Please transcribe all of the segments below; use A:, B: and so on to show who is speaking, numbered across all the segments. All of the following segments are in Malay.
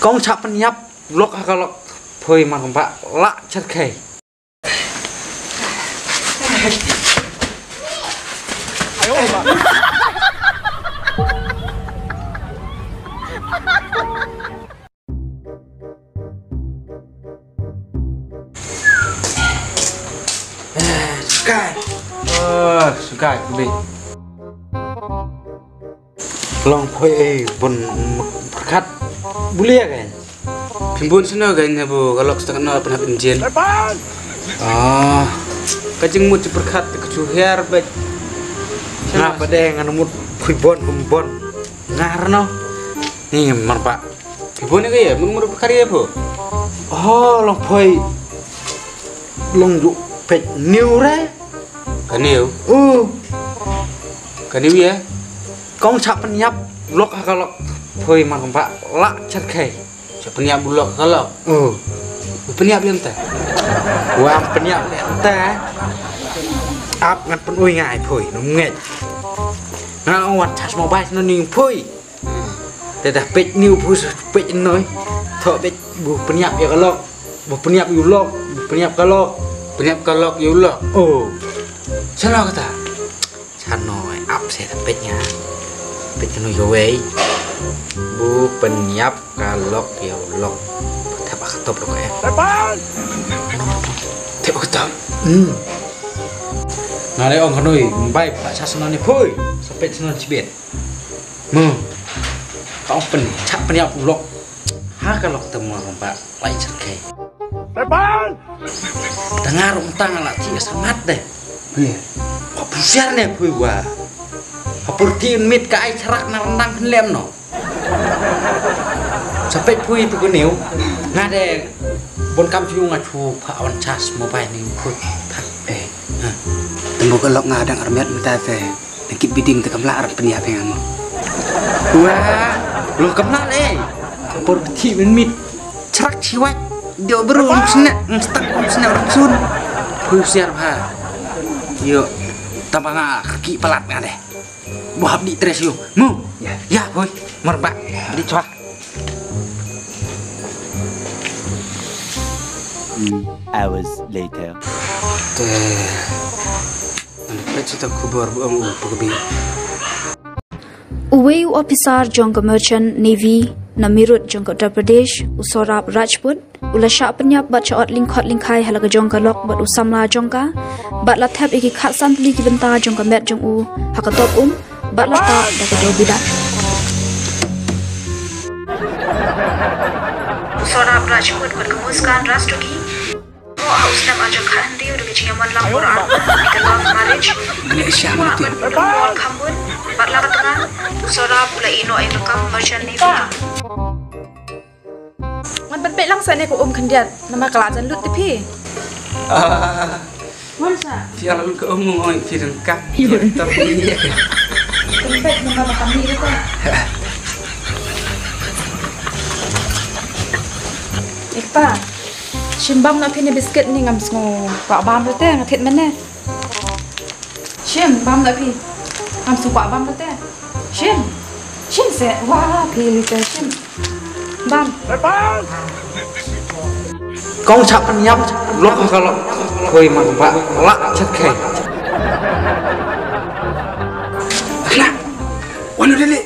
A: Con chắp nhấp lok kalau phơi mà không bạ lạ chất khề. Sky, Sky đi. Long phơi bun khát bulia kan.
B: Pimpun sana kan bu kalau setengah pernah penjian. Kajeng mut berkat kecuhiar baik.
A: Nah pada yang anu mut kumbon ngarno. Nih mar pak.
B: Pimpun ni ya, mun berkarya bu.
A: Oh long phơi long dụ pet new re.
B: Kaniu. Kaniu ya.
A: Con chắp nhấp lok kalau phơi mà không bạ lạ chất khề.
B: Penyiap bulog kalau. Penyiap yang teh.
A: Wah penyiap yang teh. Ap ngat penui ngai phơi nó nghẹt. Nó ngặt chas mobile nó ning phơi. Để dah pet new pet noi. Thọ pet bu penyiap ya kalau. Bu penyiap yulok, penyiap kalau.
B: Penyiap kalau yulok. Sana kata.
A: Sanoi ap saya petnya. Pet noi gawe. Bu penyiap kalau yulok. Tebak ketop lo kayak.
B: Tebak ketop.
A: Nah đây ông Hanoi bay pak sasana ni phơi sampai sasana cibet. Kau cak penyiap yulok. Ha kalau temu orang pak lain cerkai. Dengar untang alat cia sangat deh. Kau pusiar deh phơi wah. Haportiin mit ka ai cerak na rendang lem no. Sampai phơi tu keneu. Ngade bon kam ciu ngacu pak awan cas mobile ni phơi pak.
B: Temu kelok ngadang armet minta teh. Nakit biding te kamla arep penyiap yang amo.
A: Wah, lo kemana eh? Haportiin mit cerak ciwat. Dia berulang senak, racun. Pusiar ha. Yo, tambah kaki pelat ngade. Buat di tres yuk, mu, ya, boy, merbak, di cuak.
C: Hours later.
B: Anak cerita kubur buang pergi.
D: Uwe officer jangka merchant navy namirut jangka Uttar Pradesh usorap Rajput ulasha penyap bat chaot lingkhai halaga jangka lok bat usamla jangka bat lathap iki khat santli ki benta jangka met jang u hakatop bat lata daga do bidat usorap Rajput bat kemuskan rastoki Ustam ajak khandi udah kecingaman laporan ikan marriage
B: Ini siapa tu?
D: All kambun batla tengah sora pula ino ay rekam merchant navy
E: มันเป็นเป็ดลังเสนของคันเดียดนำมากลาจันลุดติพี่มันซะ
B: Siapa lu ke oi firang kak. Tapi ni.
E: เป็นเป็ดนำมาทำนี่ด้วยก็เอกป้าชิมบัมนะพี่ในบิสกิตนี่งำสงกว่าบามแล้วแต่งาเท็ดมันแน่ชิมบัมนะพี่งำสงกว่าบามแล้วแต่ชิมเสร็จว้าพี่เลยแต่ชิมบัม
A: Con chắp nhấp lok kalau phơi mà không bạ lạ chất khề.
B: Alah. Wano dili.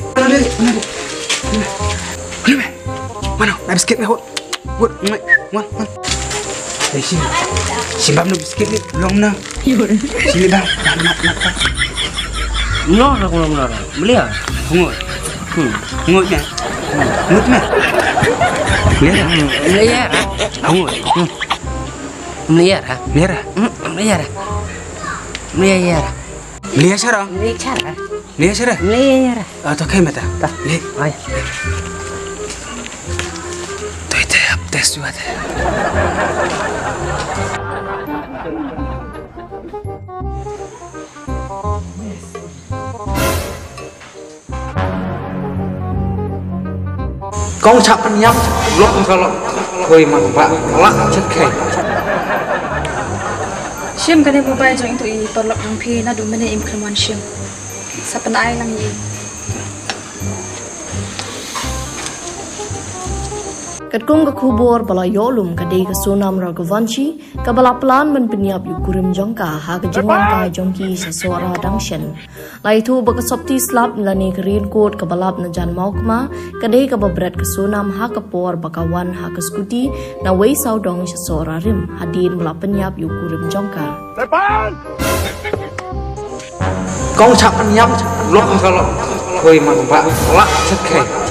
B: Mana? Biscuit ni hot. Hot. Wan. Simbam no biscuit ni long na. Sini bang. Nak.
F: No, aku nak beli ah.
B: Hungut. Hungutnya. Hungutnya.
F: Melihat.
B: Hungut.
F: Melihat ah.
B: Merah.
F: Melihat. Melihat.
B: Lihat sarang.
F: Melihat.
B: Lihat sarang.
F: Melihat.
B: Atau kayak mata.
F: Tak.
B: Lihat.
F: Ay.
B: Tu itu tes juga.
A: Con chắp nhấp lok kalau phơi mà không bạ lạ chất khề.
E: ชิมกันในบุบายจังตัวอีปลอกน้องพี่น่าดูไม่ได้อิมครมันชิมสับปะรดลังยี
G: Katkum ke kubur bala yolum kadai ke sunam ragavanci ke bala pelan men penyiap yu kurim jongka ha ke jengan ka jongki sesuara dangshen. Lai tu bakasopti slap lani kerin kot ke balap na jan maukma kadai ke babret ke sunam ha ke por bakawan ha ke skuti na wei saudong sesuara rim hadin bala penyiap yu kurim jongka.
A: Kau cap penyiap lo kalau koi mak pak lak sekeh.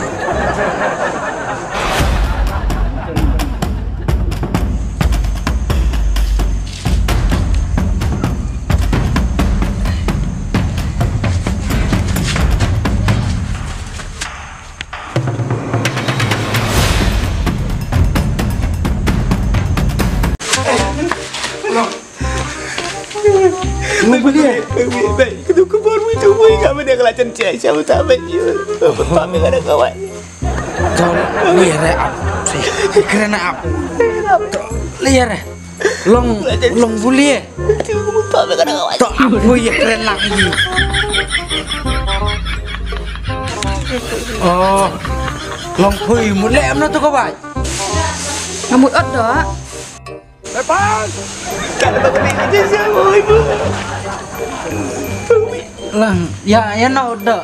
B: Mau boleh? Baik, itu kubur itu boy kamu dia kelacan cek siapa tak baju. Bapak me ada kawan.
A: Kau lihat apa? Kerana apa? Lihat long boleh.
B: Bapak me ada kawan.
A: Tak apa ya keren lagi. Oh, long pui mulai amna tu kau baik.
E: Ngamut ot dah.
B: Kalau bapak ni aja siapa ibu.
A: Lang, ya no dah.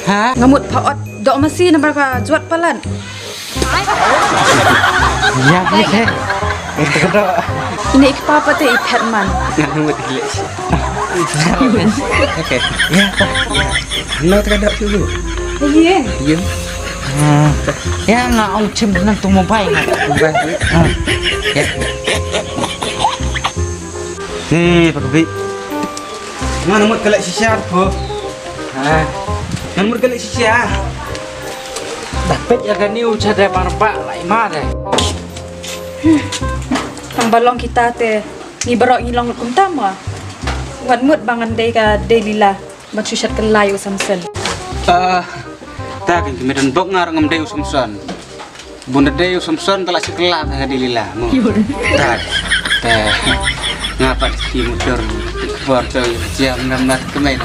A: Ha?
E: Ngamut paot dok mesti nampak juat palan.
A: Ya ni ke. Itu dah.
E: Ini ikpa te ipet man.
A: Ngamut gila. Okey. Ya. No terkadap dulu.
E: Iya.
A: Ya. Ya nak ong cem nang tu mobile nak. Ya. Pak Bi. Mana mut kelak sisa apa? Ha. Yang mut kelak sisa. Dapat ya kan ni ucap ada parpak lai mare.
E: Ang balong kita te ni barok ilong kuntama. Wan mut bangan dei ka delila macusyat kelayu samsen.
B: Tak kan kemudian bok ngar ngam deu samson. Bunda deu samson telah sekelah dengan dilila. Tak. Ngapa di motor borto jam 16 kemai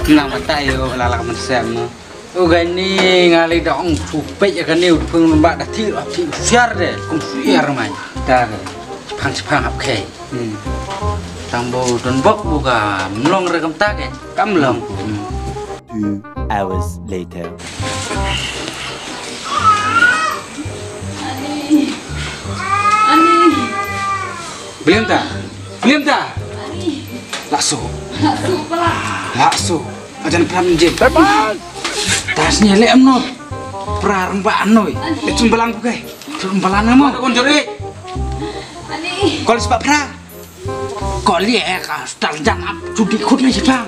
B: nang tayo lalak mensem.
A: Ugani ngali dong supet ya kan ni pung lembak dah ti api siar deh. Kum siar mai.
B: Tak.
A: Pang apke. Tambo don bok buka mlong rekam tak kan. Kamlong.
C: 2 hours later.
B: Belum tak? Belum tak? Lakso. Lakso. Ajan pram jin.
A: Tasnya lek amno. Pra rembak anoi.
B: Cumbalang bukai.
A: Cumbalang mo.
B: Kon jore. Kau sebab pra.
A: Kau lihat ka stal jangan judi khut ni sedang.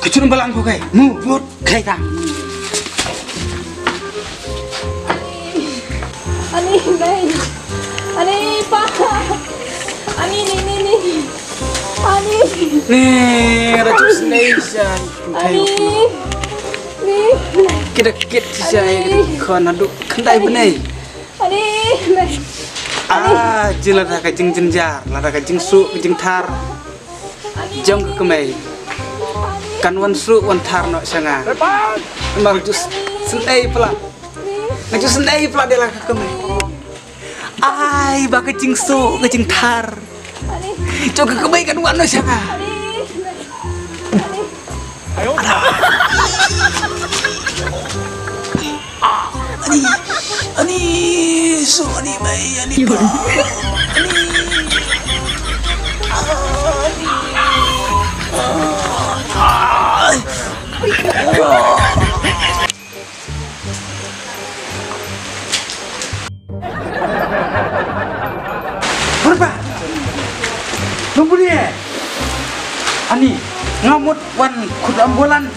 B: Kecumbalang bukai.
A: Mu buat kai ta.
E: Ani dai. Ani pa. Ani ni. Ani.
A: Nih, racun station.
E: Ani. Ni.
A: Kit saya kon aduk kendai benai.
E: Ani.
B: Jila dah kajing jenjar, lada kajing su, kajing tar. Jam ke kemai. Kan wan su, wan tar no sanga. Mar jus sendai pula. Ngajus sendai pula dia lah ke kemai. Ai, ba kajing su, kajing tar. Jom ke kemai kan wan no sanga. Ani, so ani mai ani pa.
A: Berapa? Nunggu dia. Ani, ngamut wan kut ambulan.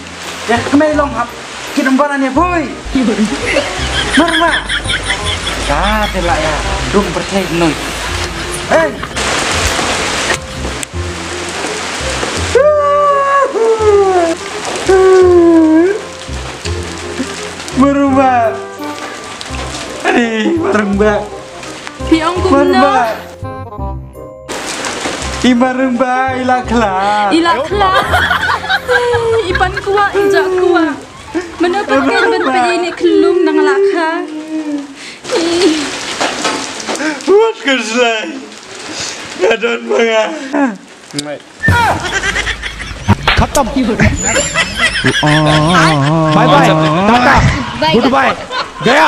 A: Ya kemai long hap. Kit ambulan ya boy. Marma. Telah ya, dung percaya noi. Hey. Merubah. Merubah.
E: Piang kumna.
A: Merubah ilah kelak.
E: Ipan kuat, injak kuat. Mendapat korban ini kelum nang laka.
F: Kerslay. Gadon banga.
H: खत्म bye bye tata goodbye गया